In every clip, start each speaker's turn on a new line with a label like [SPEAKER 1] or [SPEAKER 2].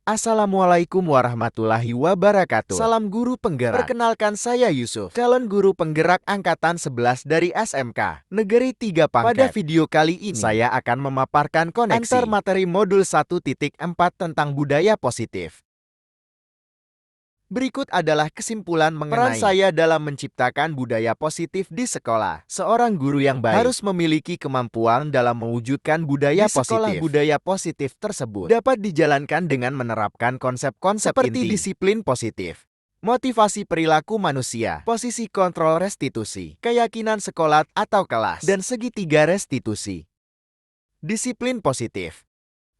[SPEAKER 1] Assalamualaikum warahmatullahi wabarakatuh. Salam guru penggerak. Perkenalkan saya Yusuf, calon guru penggerak angkatan 11 dari SMK Negeri 3 Pangkep. Pada video kali ini, saya akan memaparkan koneksi antar materi modul 1.4 tentang budaya positif. Berikut adalah kesimpulan mengenai peran saya dalam menciptakan budaya positif di sekolah. Seorang guru yang baik harus memiliki kemampuan dalam mewujudkan budaya positif. Di sekolah, budaya positif tersebut dapat dijalankan dengan menerapkan konsep-konsep seperti disiplin positif, motivasi perilaku manusia, posisi kontrol restitusi, keyakinan sekolah atau kelas, dan segitiga restitusi. Disiplin positif.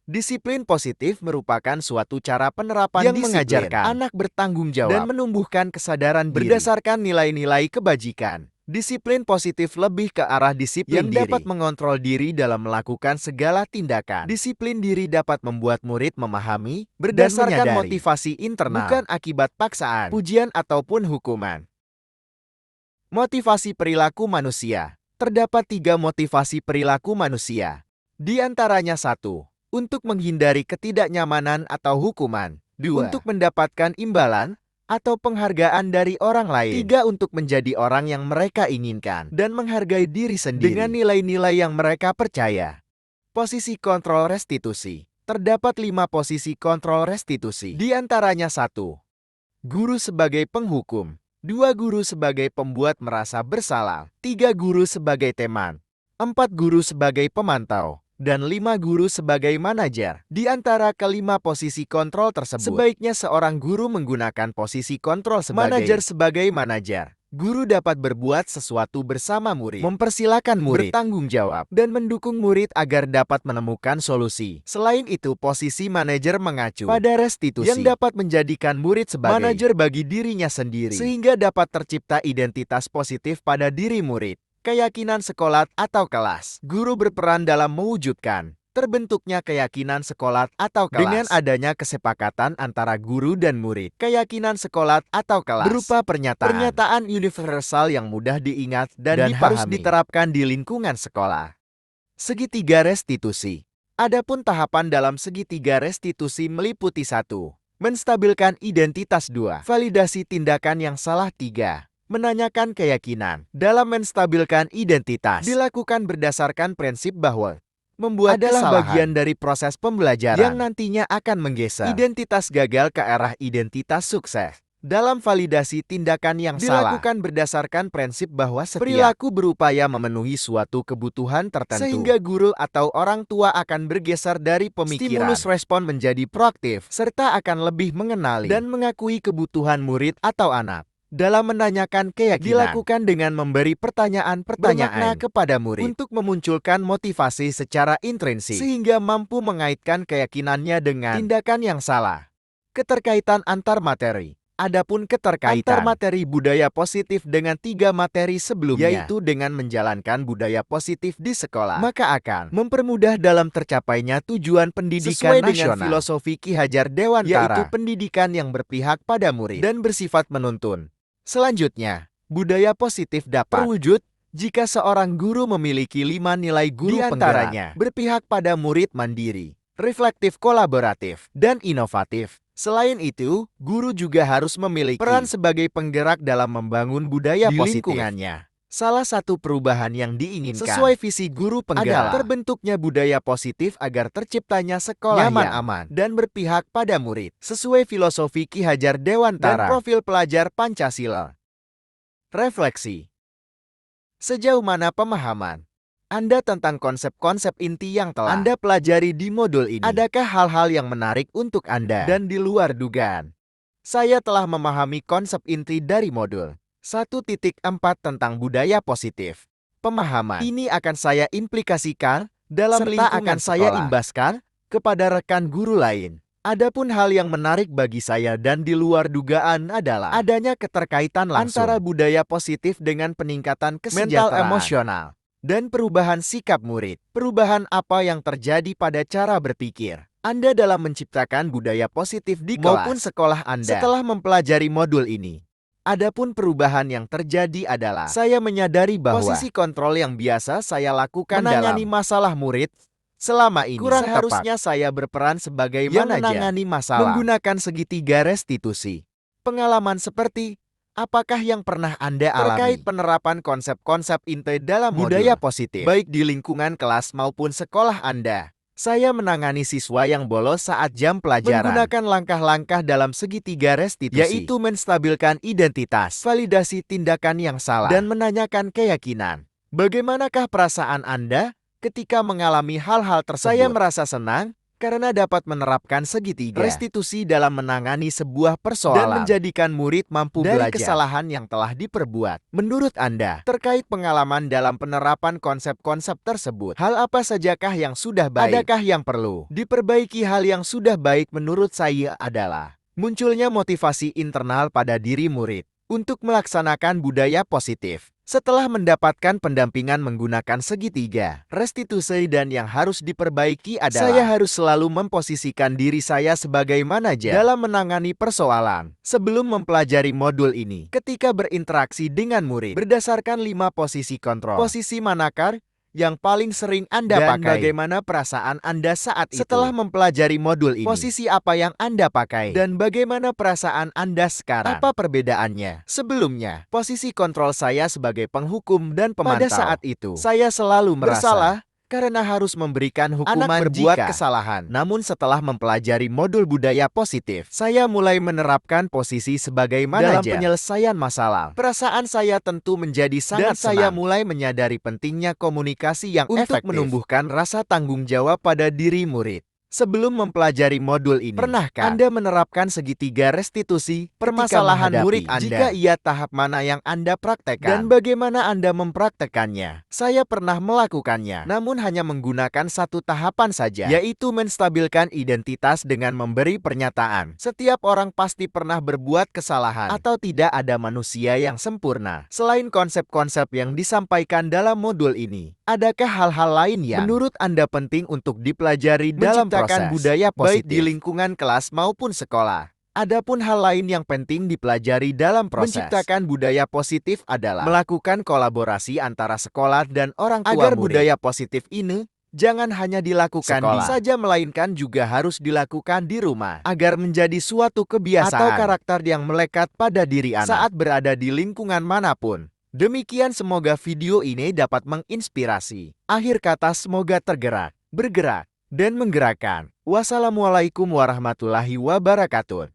[SPEAKER 1] Disiplin positif merupakan suatu cara penerapan yang mengajarkan anak bertanggung jawab dan menumbuhkan kesadaran diri berdasarkan nilai-nilai kebajikan. Disiplin positif lebih ke arah disiplin yang dapat mengontrol diri dalam melakukan segala tindakan. Disiplin diri dapat membuat murid memahami berdasarkan motivasi internal, bukan akibat paksaan, pujian ataupun hukuman. Motivasi perilaku manusia. Terdapat 3 motivasi perilaku manusia. Di antaranya 1. Untuk menghindari ketidaknyamanan atau hukuman. 2. Untuk mendapatkan imbalan atau penghargaan dari orang lain. 3. Untuk menjadi orang yang mereka inginkan dan menghargai diri sendiri dengan nilai-nilai yang mereka percaya. Posisi kontrol restitusi. Terdapat 5 posisi kontrol restitusi. Di antaranya 1. Guru sebagai penghukum. 2. Guru sebagai pembuat merasa bersalah. 3. Guru sebagai teman. 4. Guru sebagai pemantau. Dan 5 guru sebagai manajer. Di antara kelima posisi kontrol tersebut, sebaiknya seorang guru menggunakan posisi kontrol sebagai manajer. Guru dapat berbuat sesuatu bersama murid, mempersilahkan murid bertanggung jawab, dan mendukung murid agar dapat menemukan solusi. Selain itu, posisi manajer mengacu pada restitusi yang dapat menjadikan murid sebagai manajer bagi dirinya sendiri, sehingga dapat tercipta identitas positif pada diri murid. Keyakinan sekolah atau kelas. Guru berperan dalam mewujudkan terbentuknya keyakinan sekolah atau kelas dengan adanya kesepakatan antara guru dan murid. Keyakinan sekolah atau kelas berupa pernyataan universal yang mudah diingat dan harus diterapkan di lingkungan sekolah. Segitiga restitusi. Adapun tahapan dalam segitiga restitusi meliputi 1. Menstabilkan identitas. 2. Validasi tindakan yang salah. 3. Menanyakan keyakinan. Dalam menstabilkan identitas, dilakukan berdasarkan prinsip bahwa membuat adalah bagian dari proses pembelajaran yang nantinya akan menggeser identitas gagal ke arah identitas sukses. Dalam validasi tindakan yang dilakukan berdasarkan prinsip bahwa setiap perilaku berupaya memenuhi suatu kebutuhan tertentu, sehingga guru atau orang tua akan bergeser dari pemikiran stimulus respon menjadi proaktif, serta akan lebih mengenali dan mengakui kebutuhan murid atau anak. Dalam menanyakan keyakinan, dilakukan dengan memberi pertanyaan-pertanyaan kepada murid untuk memunculkan motivasi secara intrinsik, sehingga mampu mengaitkan keyakinannya dengan tindakan yang salah. Keterkaitan antar materi. Adapun keterkaitan antar materi budaya positif dengan 3 materi sebelumnya, yaitu dengan menjalankan budaya positif di sekolah, maka akan mempermudah dalam tercapainya tujuan pendidikan sesuai nasional dengan filosofi Ki Hajar Dewantara, yaitu pendidikan yang berpihak pada murid dan bersifat menuntun. Selanjutnya, budaya positif dapat terwujud jika seorang guru memiliki 5 nilai guru penggerak, berpihak pada murid, mandiri, reflektif, kolaboratif, dan inovatif. Selain itu, guru juga harus memiliki peran sebagai penggerak dalam membangun budaya positif di lingkungannya. Salah satu perubahan yang diinginkan sesuai visi guru penggerak adalah terbentuknya budaya positif agar terciptanya sekolah nyaman, aman, dan berpihak pada murid sesuai filosofi Ki Hajar Dewantara dan profil pelajar Pancasila. Refleksi. Sejauh mana pemahaman Anda tentang konsep-konsep inti yang telah Anda pelajari di modul ini? Adakah hal-hal yang menarik untuk Anda dan di luar dugaan? Saya telah memahami konsep inti dari modul 1.4 tentang budaya positif. Pemahaman ini akan saya implikasikan dalam serta akan saya imbaskan kepada rekan guru lain. Adapun hal yang menarik bagi saya dan di luar dugaan adalah adanya keterkaitan langsung antara budaya positif dengan peningkatan kesejahteraan mental emosional dan perubahan sikap murid. Perubahan apa yang terjadi pada cara berpikir Anda dalam menciptakan budaya positif di kelas maupun sekolah Anda setelah mempelajari modul ini? Adapun perubahan yang terjadi adalah saya menyadari bahwa posisi kontrol yang biasa saya lakukan menangani masalah murid Selama ini seharusnya saya berperan sebagai manajer menangani masalah menggunakan segitiga restitusi. Pengalaman seperti apakah yang pernah Anda alami terkait penerapan konsep-konsep INTE dalam budaya positif, baik di lingkungan kelas maupun sekolah Anda? Saya menangani siswa yang bolos saat jam pelajaran menggunakan langkah-langkah dalam segitiga restitusi, yaitu menstabilkan identitas, validasi tindakan yang salah, dan menanyakan keyakinan. Bagaimanakah perasaan Anda ketika mengalami hal-hal tersebut? Saya merasa senang karena dapat menerapkan segitiga restitusi dalam menangani sebuah persoalan dan menjadikan murid mampu dari belajar kesalahan yang telah diperbuat. Menurut Anda, terkait pengalaman dalam penerapan konsep-konsep tersebut, hal apa sajakah yang sudah baik? Adakah yang perlu diperbaiki? Hal yang sudah baik menurut saya adalah munculnya motivasi internal pada diri murid untuk melaksanakan budaya positif. Setelah mendapatkan pendampingan menggunakan segitiga restitusi, dan yang harus diperbaiki adalah saya harus selalu memposisikan diri saya sebagai manajer dalam menangani persoalan. Sebelum mempelajari modul ini, ketika berinteraksi dengan murid, berdasarkan 5 posisi kontrol, posisi manakah yang paling sering Anda pakai? Dan bagaimana perasaan Anda saat itu? Setelah mempelajari modul ini, posisi apa yang Anda pakai? Dan bagaimana perasaan Anda sekarang? Apa perbedaannya? Sebelumnya, posisi kontrol saya sebagai penghukum dan pemantau. Pada saat itu, saya selalu merasa bersalah karena harus memberikan hukuman berbuat kesalahan. Namun setelah mempelajari modul budaya positif, saya mulai menerapkan posisi sebagai manajer dalam penyelesaian masalah. Perasaan saya tentu menjadi sangat senang. Saya mulai menyadari pentingnya komunikasi yang efektif untuk menumbuhkan rasa tanggung jawab pada diri murid. Sebelum mempelajari modul ini, pernahkah Anda menerapkan segitiga restitusi permasalahan murid Anda? Jika iya, tahap mana yang Anda praktekkan? Dan bagaimana Anda mempraktekannya? Saya pernah melakukannya, namun hanya menggunakan satu tahapan saja, yaitu menstabilkan identitas dengan memberi pernyataan. Setiap orang pasti pernah berbuat kesalahan, atau tidak ada manusia yang sempurna. Selain konsep-konsep yang disampaikan dalam modul ini, adakah hal-hal lain yang menurut Anda penting untuk dipelajari dalam proses budaya positif, baik di lingkungan kelas maupun sekolah? Adapun hal lain yang penting dipelajari dalam proses menciptakan budaya positif adalah melakukan kolaborasi antara sekolah dan orang tua agar murid. Budaya positif ini jangan hanya dilakukan di saja, melainkan juga harus dilakukan di rumah agar menjadi suatu kebiasaan atau karakter yang melekat pada diri anak saat berada di lingkungan manapun. Demikian, semoga video ini dapat menginspirasi. Akhir kata, semoga tergerak, bergerak, dan menggerakkan. Wassalamualaikum warahmatullahi wabarakatuh.